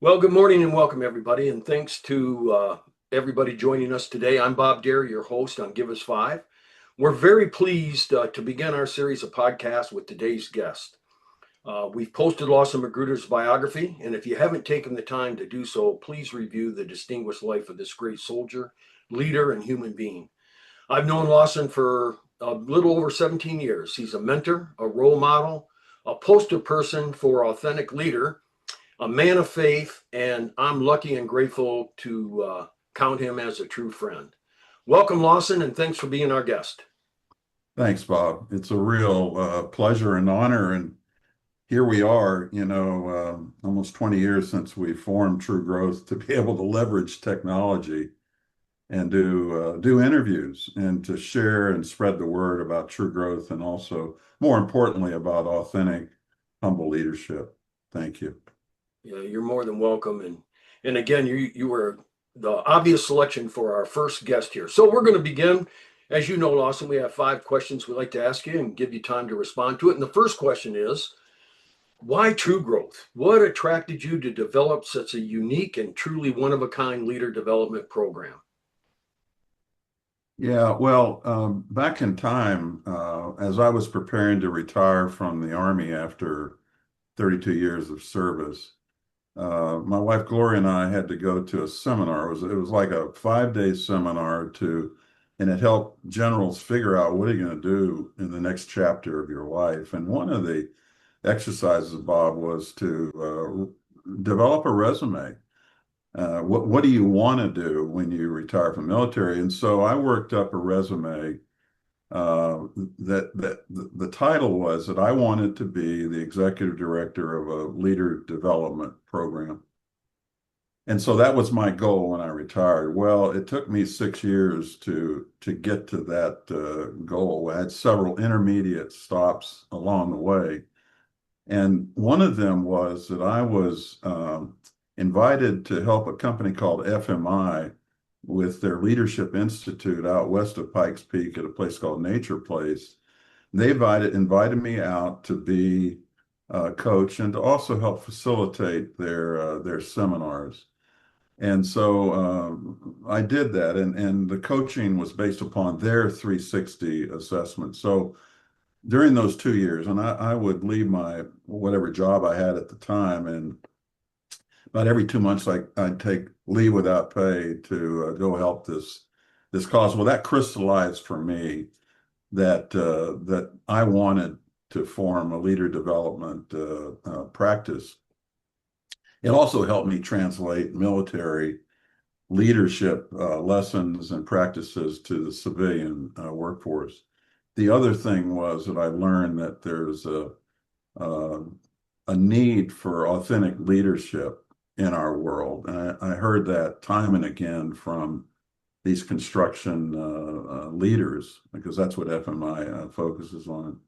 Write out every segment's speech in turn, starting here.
Well, good morning and welcome, everybody. And thanks to everybody joining us today. I'm Bob Derry, your host on Give Us Five. We're very pleased to begin our series of podcasts with today's guest. We've posted Lawson Magruder's biography, and if you haven't taken the time to do so, please review the distinguished life of this great soldier, leader, and human being. I've known Lawson for a little over 17 years. He's a mentor, a role model, a poster person for authentic leader, a man of faith, and I'm lucky and grateful to count him as a true friend. Welcome, Lawson, and thanks for being our guest. Thanks, Bob. It's a real pleasure and honor. And here we are, almost 20 years since we formed True Growth to be able to leverage technology and do interviews and to share and spread the word about true growth and also, more importantly, about authentic, humble leadership. Thank you. Yeah, you're more than welcome. And again, you were the obvious selection for our first guest here. So we're going to begin. As you know, Lawson, we have 5 questions we'd like to ask you and give you time to respond to it. And the first question is, why True Growth? What attracted you to develop such a unique and truly one-of-a-kind leader development program? Yeah, well, back in time, as I was preparing to retire from the Army after 32 years of service, my wife Gloria and I had to go to a seminar. It was like a 5-day seminar and it helped generals figure out what are you going to do in the next chapter of your life. And one of the exercises, Bob, was to develop a resume. What do you want to do when you retire from the military? And so I worked up a resume that the title was that I wanted to be the executive director of a leader development program. And so that was my goal when I retired. Well, it took me 6 years to get to that goal. I had several intermediate stops along the way. And one of them was that I was invited to help a company called FMI with their Leadership Institute out west of Pikes Peak at a place called Nature Place. They invited me out to be a coach and to also help facilitate their seminars. And so I did that, and the coaching was based upon their 360 assessment. So during those 2 years, and I would leave my whatever job I had at the time, and about every 2 months I'd take leave without pay to go help this cause. Well, that crystallized for me that I wanted to form a leader development practice. It also helped me translate military leadership lessons and practices to the civilian workforce. The other thing was that I learned that there's a need for authentic leadership in our world. And I heard that time and again from these construction leaders, because that's what FMI focuses on.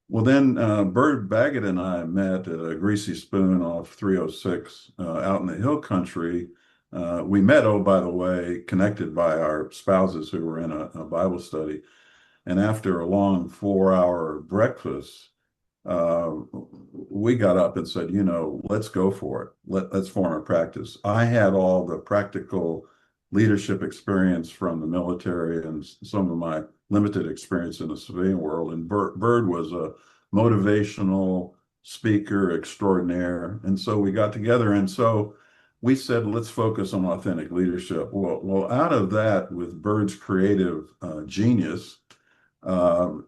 Well, then Bird Baggett and I met at a Greasy Spoon off 306 out in the hill country. We met, oh, by the way, connected by our spouses who were in a Bible study. And after a long 4-hour breakfast, we got up and said, let's go for it. Let's form a practice. I had all the practical leadership experience from the military and some of my limited experience in the civilian world. And Bird was a motivational speaker extraordinaire. And so we got together. And so we said, let's focus on authentic leadership. Well, out of that, with Bird's creative genius,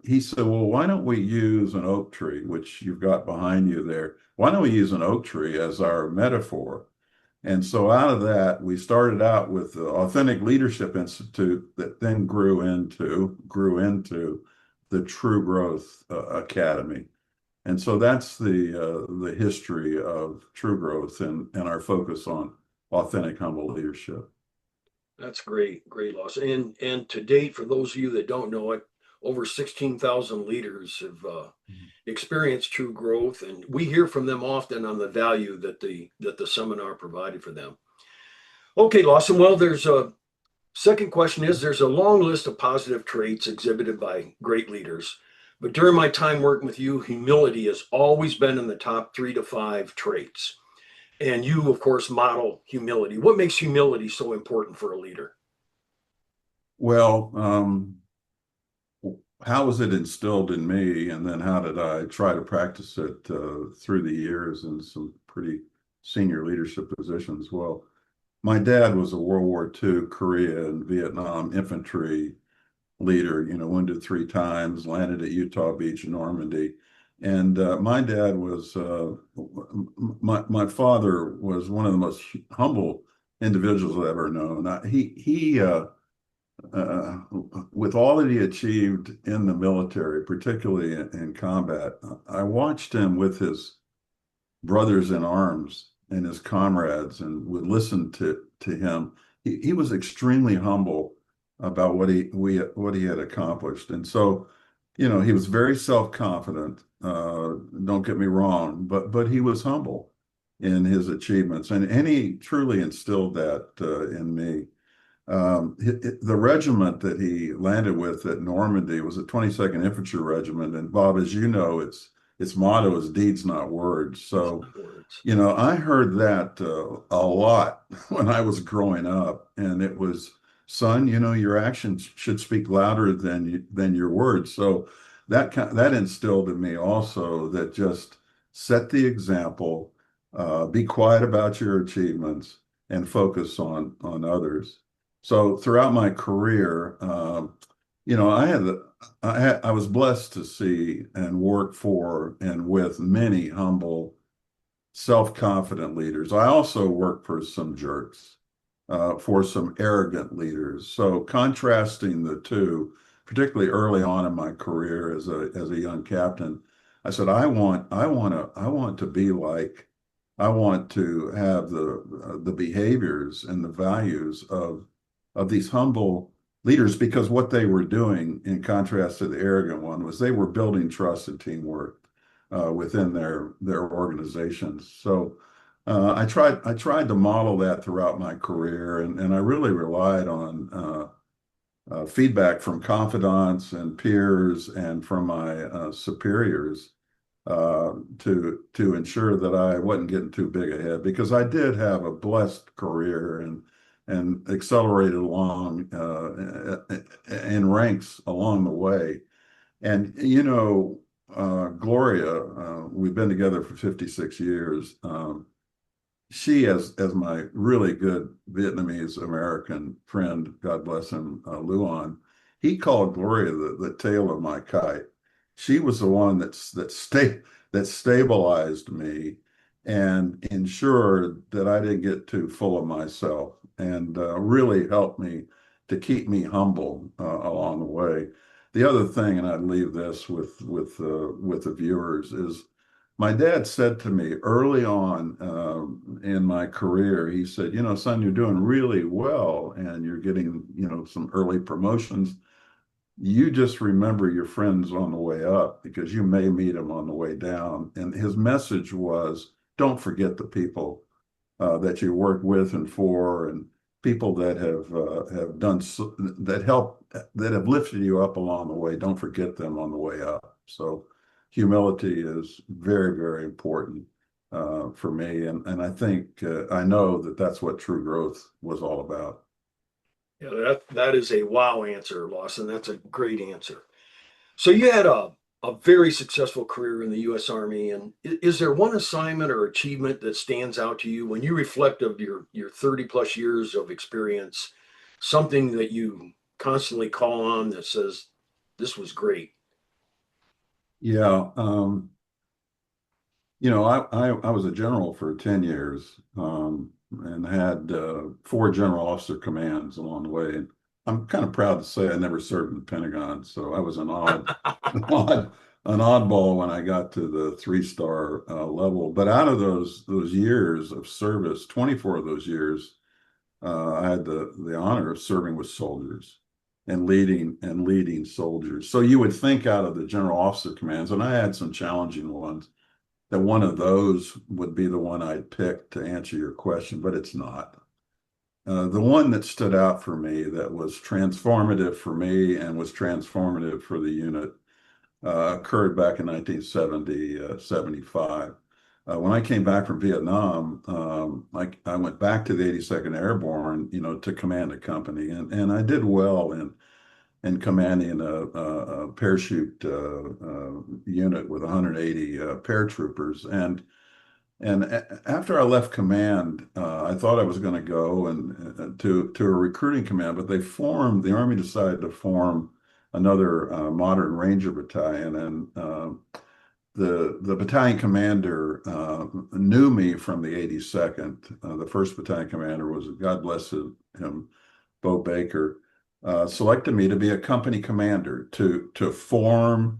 he said, well, why don't we use an oak tree, which you've got behind you there? Why don't we use an oak tree as our metaphor? And so out of that, we started out with the Authentic Leadership Institute that then grew into the True Growth Academy. And so that's the history of True Growth and our focus on authentic, humble leadership. That's great, Lawson. And to date, for those of you that don't know it, over 16,000 leaders have experienced true growth, and we hear from them often on the value that the seminar provided for them. Okay, Lawson. Well, there's a second question is there's a long list of positive traits exhibited by great leaders, but during my time working with you, humility has always been in the top 3 to 5 traits. And you, of course, model humility. What makes humility so important for a leader? Well, how was it instilled in me, and then how did I try to practice it through the years in some pretty senior leadership positions? Well, my dad was a World War II, Korea, and Vietnam infantry leader, wounded 3 times, landed at Utah Beach, Normandy. And my dad was, my father was one of the most humble individuals I've ever known. Uh, with all that he achieved in the military, particularly in combat, I watched him with his brothers in arms and his comrades and would listen to him. He was extremely humble about what he had accomplished. And so, he was very self-confident. Don't get me wrong, but he was humble in his achievements, and he truly instilled that in me. The regiment that he landed with at Normandy was a 22nd Infantry Regiment, and Bob, as you know, its motto is "Deeds, not words." It's So, not words. I heard that a lot when I was growing up, and it was, "Son, your actions should speak louder than your words." So that instilled in me also that just set the example, be quiet about your achievements, and focus on others. So throughout my career, I was blessed to see and work for and with many humble, self-confident leaders. I also worked for some jerks, for some arrogant leaders. So contrasting the two, particularly early on in my career as a young captain, I said, I want to be like, I want to have the behaviors and the values of these humble leaders, because what they were doing, in contrast to the arrogant one, was they were building trust and teamwork within their organizations. So I tried to model that throughout my career, and I really relied on feedback from confidants and peers and from my superiors to ensure that I wasn't getting too big ahead, because I did have a blessed career and accelerated along in ranks along the way. And Gloria, we've been together for 56 years. She, as my really good Vietnamese American friend, God bless him, Luan, he called Gloria the tail of my kite. She was the one that stabilized me and ensured that I didn't get too full of myself, and really helped me to keep me humble along the way. The other thing, and I'd leave this with the viewers, is my dad said to me early on in my career, he said, "Son, you're doing really well and you're getting, some early promotions. You just remember your friends on the way up, because you may meet them on the way down." And his message was, don't forget the people that you work with and for, and people that have done that have lifted you up along the way. Don't forget them on the way up. So humility is very, very important for me, and I think I know that that's what true growth was all about. Yeah, that is a wow answer, Lawson. That's a great answer. So you had a very successful career in the U.S. Army, and is there one assignment or achievement that stands out to you when you reflect of your 30 plus years of experience, something that you constantly call on that says this was great? Yeah, I was a general for 10 years, and had 4 general officer commands along the way. And I'm kind of proud to say I never served in the Pentagon, so I was an oddball when I got to the 3-star level. But out of those years of service, 24 of those years, I had the honor of serving with soldiers and leading soldiers. So you would think out of the general officer commands, and I had some challenging ones, that one of those would be the one I'd pick to answer your question, but it's not. The one that stood out for me, that was transformative for me and was transformative for the unit, occurred back in 1970, 75. when I came back from Vietnam, I went back to the 82nd Airborne, to command a company, and I did well in commanding a parachute unit with 180 paratroopers. And after I left command, I thought I was going to go and to a recruiting command, but the Army decided to form another modern Ranger battalion, and the battalion commander knew me from the 82nd. The first battalion commander was, God bless him, Bo Baker, selected me to be a company commander to form,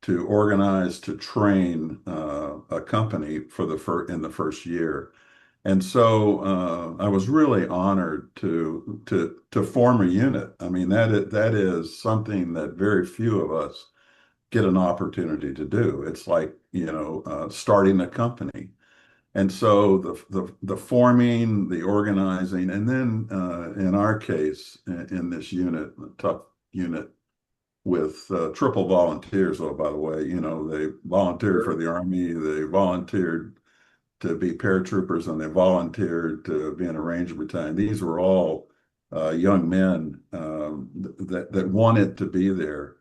to organize, to train a company in the first year. And so I was really honored to form a unit. I mean, that is something that very few of us get an opportunity to do. It's like, starting a company. And so the forming, the organizing, and then in our case, in this unit, a tough unit with triple volunteers. Oh, by the way, they volunteered for the Army, they volunteered to be paratroopers, and they volunteered to be in a Ranger battalion. These were all young men that wanted to be there.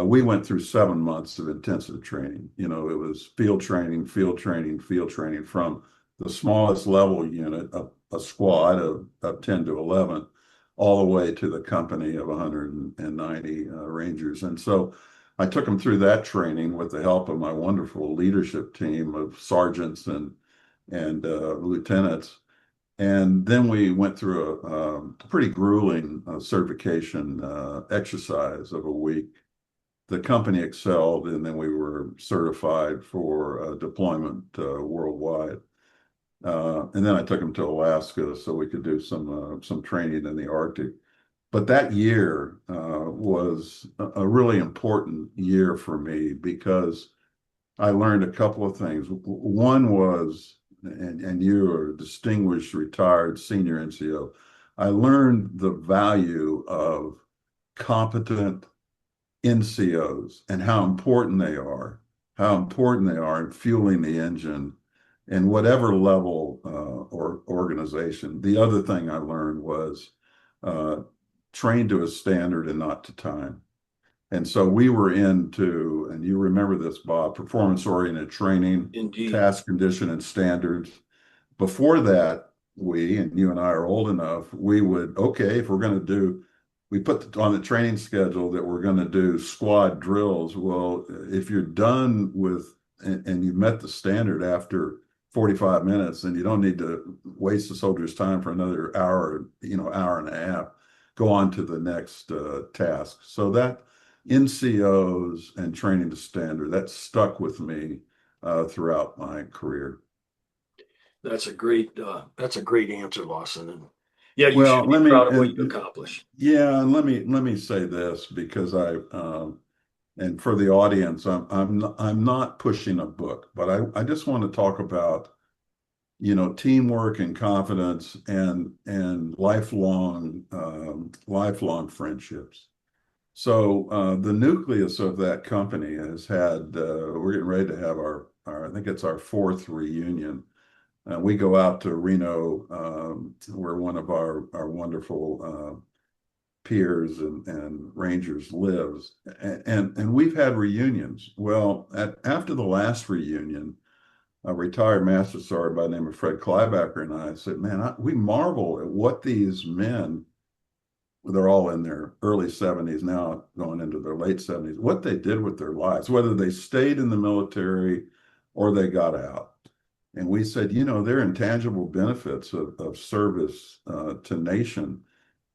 We went through 7 months of intensive training. It was field training, field training, field training from the smallest level unit, a squad of 10 to 11, all the way to the company of 190 Rangers. And so I took them through that training with the help of my wonderful leadership team of sergeants and lieutenants. And then we went through a pretty grueling certification exercise of a week. The company excelled, and then we were certified for deployment worldwide. And then I took them to Alaska so we could do some training in the Arctic. But that year was a really important year for me because I learned a couple of things. One was, and you are a distinguished retired senior NCO, I learned the value of competent NCOs and how important they are in fueling the engine in whatever level or organization. The other thing I learned was train to a standard and not to time. And so we were into, and you remember this, Bob, performance-oriented training, Indeed. task, condition, and standards. Before that, and you and I are old enough, we would, okay, if we're going to do, we put on the training schedule that we're going to do squad drills. Well, if you're done with, and you met the standard after 45 minutes, then you don't need to waste the soldier's time for another hour, hour and a half. Go on to the next task. So that NCOs and training to standard, that stuck with me throughout my career. That's a great answer, Lawson. And yeah, you Well, should be proud of what you accomplished. yeah, and let me say this because and for the audience, I'm not pushing a book, but I just want to talk about teamwork and confidence and lifelong friendships. So the nucleus of that company has had, we're getting ready to have I think it's our fourth reunion. We go out to Reno, where one of our wonderful peers and Rangers lives, and we've had reunions. Well, after the last reunion, a retired Master Sergeant by the name of Fred Kleibacker and I said, man, we marvel at what these men, they're all in their early 70s now, going into their late 70s, what they did with their lives, whether they stayed in the military or they got out. And we said, there are intangible benefits of service to nation.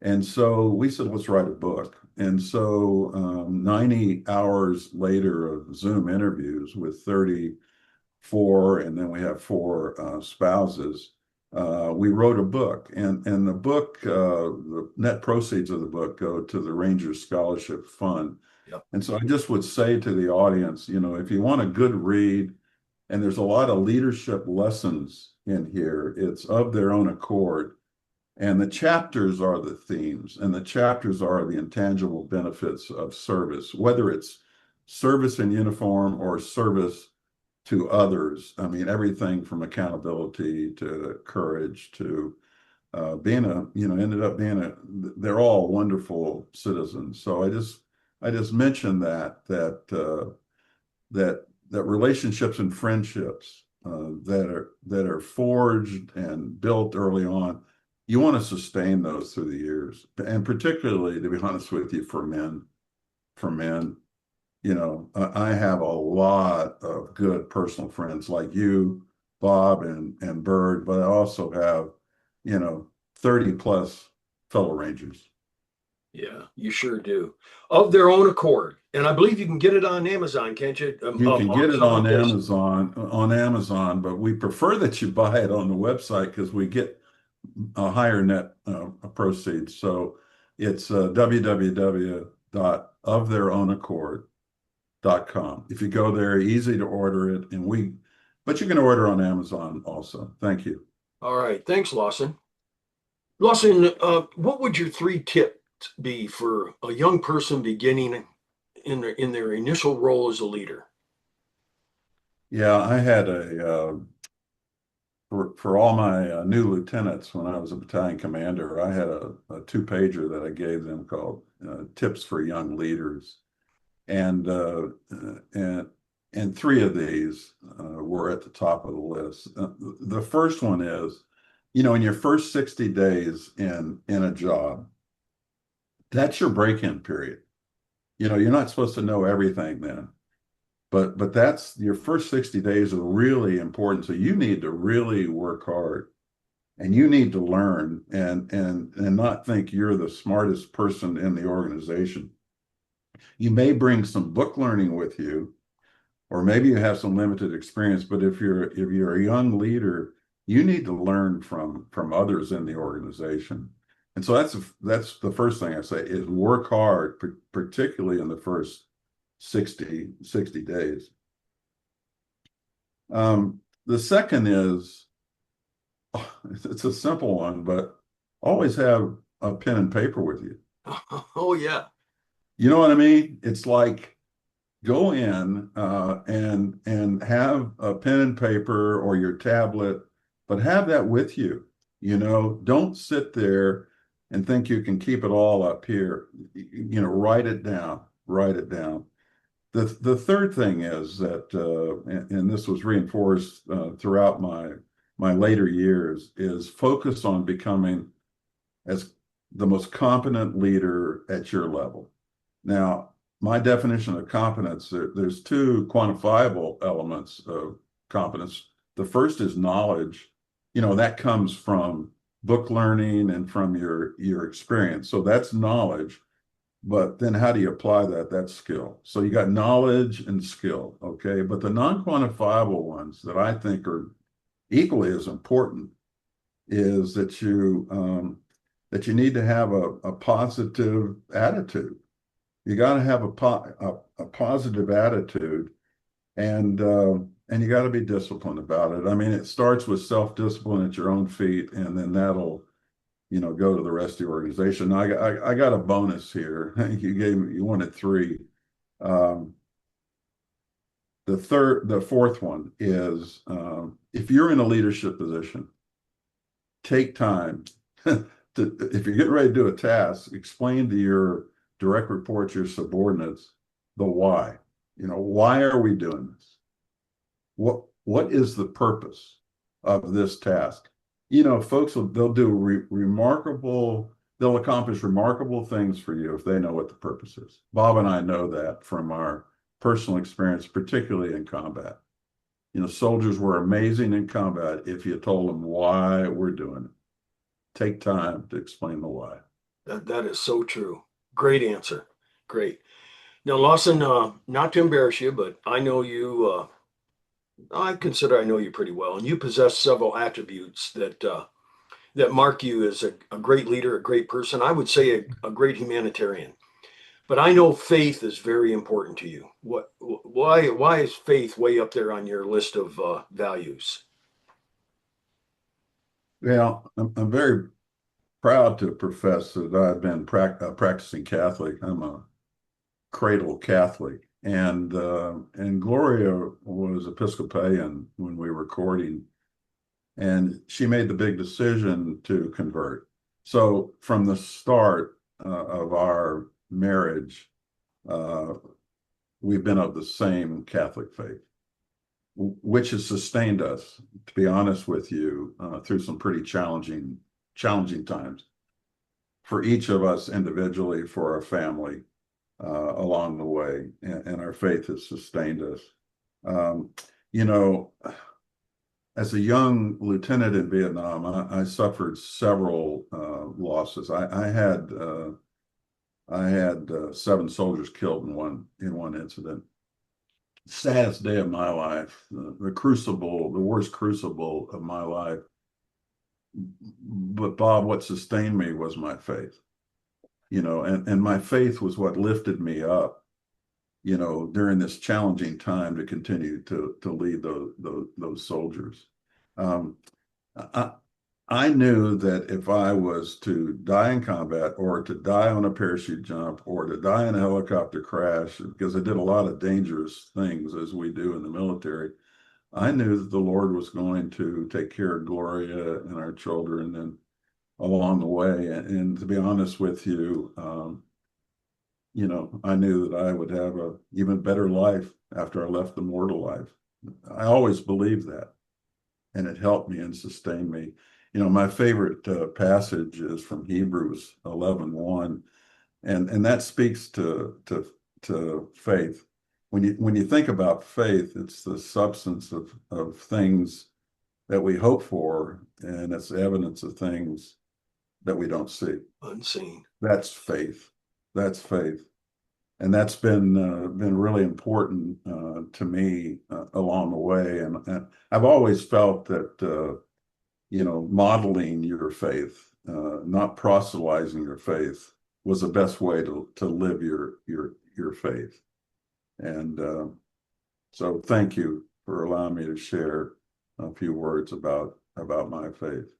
And so we said, let's write a book. And so 90 hours later of Zoom interviews with 34, and then we have 4 spouses, we wrote a book. And the book, the net proceeds of the book go to the Rangers Scholarship Fund. Yep. And so I just would say to the audience, if you want a good read, and there's a lot of leadership lessons in here, it's of their own accord. And the chapters are the themes, and the chapters are the intangible benefits of service, whether it's service in uniform or service to others. I mean, everything from accountability to courage to being ended up being they're all wonderful citizens. So I just mentioned that relationships and friendships that are forged and built early on, you want to sustain those through the years, and particularly, to be honest with you, for men, I have a lot of good personal friends like you, Bob and Bird, but I also have, 30 plus fellow Rangers. Yeah, you sure do. Of their own accord. And I believe you can get it on Amazon, can't you? You can get it Something like this. On Amazon, but we prefer that you buy it on the website because we get a higher net proceeds. So it's www.oftheirownaccord.com. If you go there, easy to order it, but you can order on Amazon also. Thank you. All right. Thanks, Lawson. Lawson, what would your three tips be for a young person beginning in their initial role as a leader? Yeah, I had for all my new lieutenants when I was a battalion commander, I had a two-pager that I gave them called Tips for Young Leaders. And three of these were at the top of the list. The first one is, in your first 60 days in a job, that's your break-in period. You're not supposed to know everything then, but that's your first 60 days are really important. So you need to really work hard, and you need to learn and not think you're the smartest person in the organization. You may bring some book learning with you, or maybe you have some limited experience, but if you're a young leader, you need to learn from others in the organization. And so that's the first thing I say is work hard, particularly in the first 60 days. The second is, it's a simple one, but always have a pen and paper with you. Oh, yeah. You know what I mean? It's like go in and have a pen and paper or your tablet, but have that with you. Don't sit there and think you can keep it all up here. Write it down. Write it down. The third thing is that, and this was reinforced throughout my later years, is focus on becoming as the most competent leader at your level. Now, my definition of competence, there's two quantifiable elements of competence. The first is knowledge. That comes from book learning and from your experience. So that's knowledge. But then how do you apply that? That's skill. So you got knowledge and skill, okay? But the non-quantifiable ones that I think are equally as important is that you need to have a positive attitude. You got to have a positive attitude, and you got to be disciplined about it. I mean, it starts with self-discipline at your own feet, and then that'll go to the rest of the organization. Now, I got a bonus here. You wanted three. The fourth one is if you're in a leadership position, take time if you're getting ready to do a task, explain to your direct reports, your subordinates, the why. Why are we doing this? What is the purpose of this task? Folks they'll accomplish remarkable things for you if they know what the purpose is. Bob and I know that from our personal experience, particularly in combat. Soldiers were amazing in combat if you told them why we're doing it. Take time to explain the why. That is so true. Great answer. Great. Now, Lawson, not to embarrass you, but I know you. I consider I know you pretty well, and you possess several attributes that mark you as a great leader, a great person. I would say a great humanitarian. But I know faith is very important to you. Why is faith way up there on your list of values? Well, I'm very proud to profess that I've been a practicing Catholic. I'm a cradle Catholic, and Gloria was Episcopalian when we were courting, and she made the big decision to convert. So from the start of our marriage, uh, we've been of the same Catholic faith, which has sustained us, to be honest with you, through some pretty challenging times for each of us individually, for our family along the way, and our faith has sustained us. Um, you know, as a young lieutenant in Vietnam, I suffered several losses. I had 7 soldiers killed in one incident. Saddest day of my life, the crucible, the worst crucible of my life. But Bob, what sustained me was my faith, and my faith was what lifted me up, during this challenging time to continue to lead those soldiers. Um, I, I knew that if I was to die in combat or to die on a parachute jump or to die in a helicopter crash, because I did a lot of dangerous things as we do in the military, I knew that the Lord was going to take care of Gloria and our children and along the way. And to be honest with you, I knew that I would have a even better life after I left the mortal life. I always believed that, and it helped me and sustained me. My favorite passage is from Hebrews 11:1, and that speaks to faith. When you think about faith, it's the substance of things that we hope for, and it's evidence of things that we don't see. Unseen. That's faith. That's faith. And that's been really important to me along the way. And I've always felt that modeling your faith, not proselytizing your faith, was the best way to live your faith. And so, thank you for allowing me to share a few words about my faith.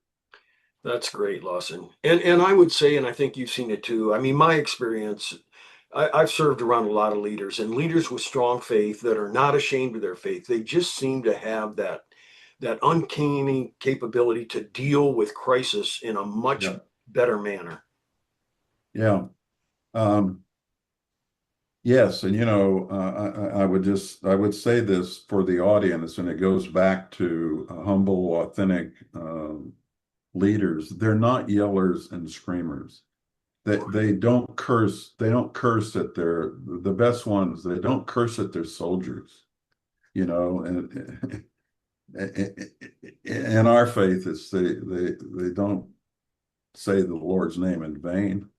That's great, Lawson. And I would say, and I think you've seen it too. I mean, my experience, I've served around a lot of leaders, and leaders with strong faith that are not ashamed of their faith. They just seem to have that uncanny capability to deal with crisis in a much Yeah. better manner. Yeah. Um, yes, and I would say this for the audience, and it goes back to humble, authentic leaders. They're not yellers and screamers. They don't curse. They don't curse at the best ones. They don't curse at their soldiers. And in our faith, it's they don't say the Lord's name in vain.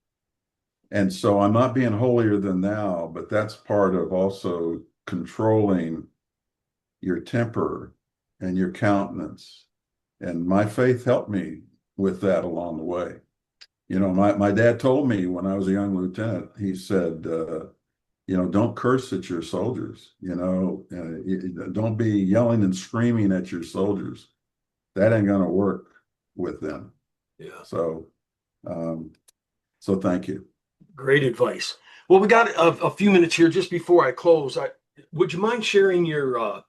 And so I'm not being holier than thou, but that's part of also controlling your temper and your countenance. And my faith helped me with that along the way. My dad told me when I was a young lieutenant, he said, don't curse at your soldiers, don't be yelling and screaming at your soldiers. That ain't going to work with them. Yeah. So thank you. Great advice. Well, we got a few minutes here just before I close. Would you mind sharing your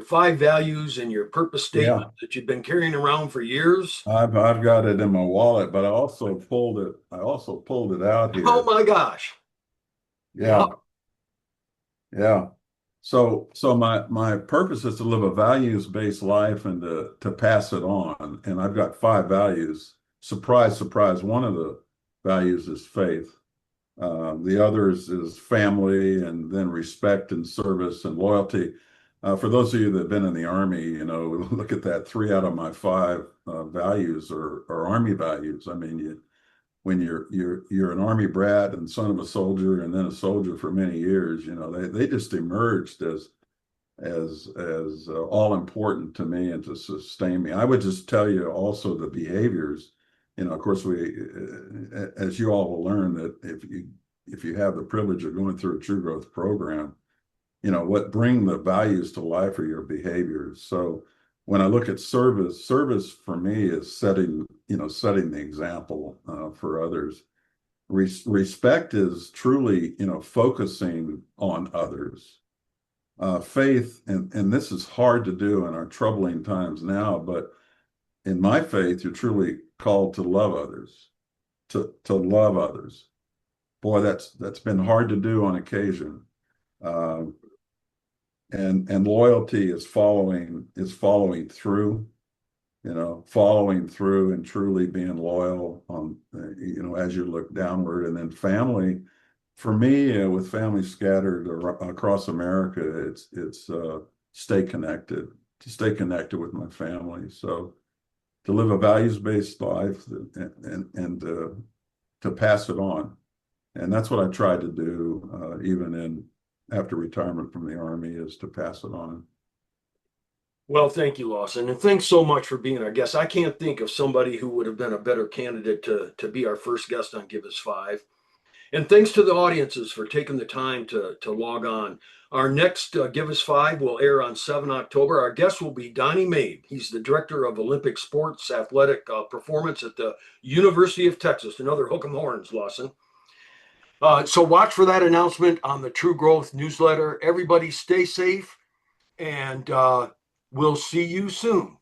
5 values and your purpose statement that you've been carrying around for years? I've got it in my wallet, but I also pulled it out here. Oh my gosh. Yeah. Yeah. So my purpose is to live a values-based life and to pass it on. And I've got 5 values. Surprise, surprise. One of the values is faith. The others is family, and then respect and service and loyalty. For those of you that have been in the Army, look at that. 3 out of my 5 values are Army values. I mean, when you're an Army brat and son of a soldier, and then a soldier for many years, they just emerged as all important to me and to sustain me. I would just tell you also the behaviors. Of course, as you all will learn, that if you have the privilege of going through a true growth program, what bring the values to life are your behaviors. So when I look at service for me is setting the example for others. Respect is truly, focusing on others. Faith, and this is hard to do in our troubling times now, but in my faith, you're truly called to love others, to love others. Boy, that's been hard to do on occasion. Uh, and loyalty is following through, following through and truly being loyal on, as you look downward. And then family, for me, with family scattered across America, it's to stay connected with my family. So to live a values-based life and to pass it on. And that's what I tried to do, even after retirement from the Army, is to pass it on. Well, thank you, Lawson, and thanks so much for being our guest. I can't think of somebody who would have been a better candidate to be our first guest on Give Us Five. And thanks to the audiences for taking the time to log on. Our next Give Us Five will air on 7 October. Our guest will be Donnie Mabe. He's the director of Olympic sports athletic performance at the University of Texas. Another hook 'em horns, Lawson. So watch for that announcement on the True Growth newsletter. Everybody stay safe, and we'll see you soon.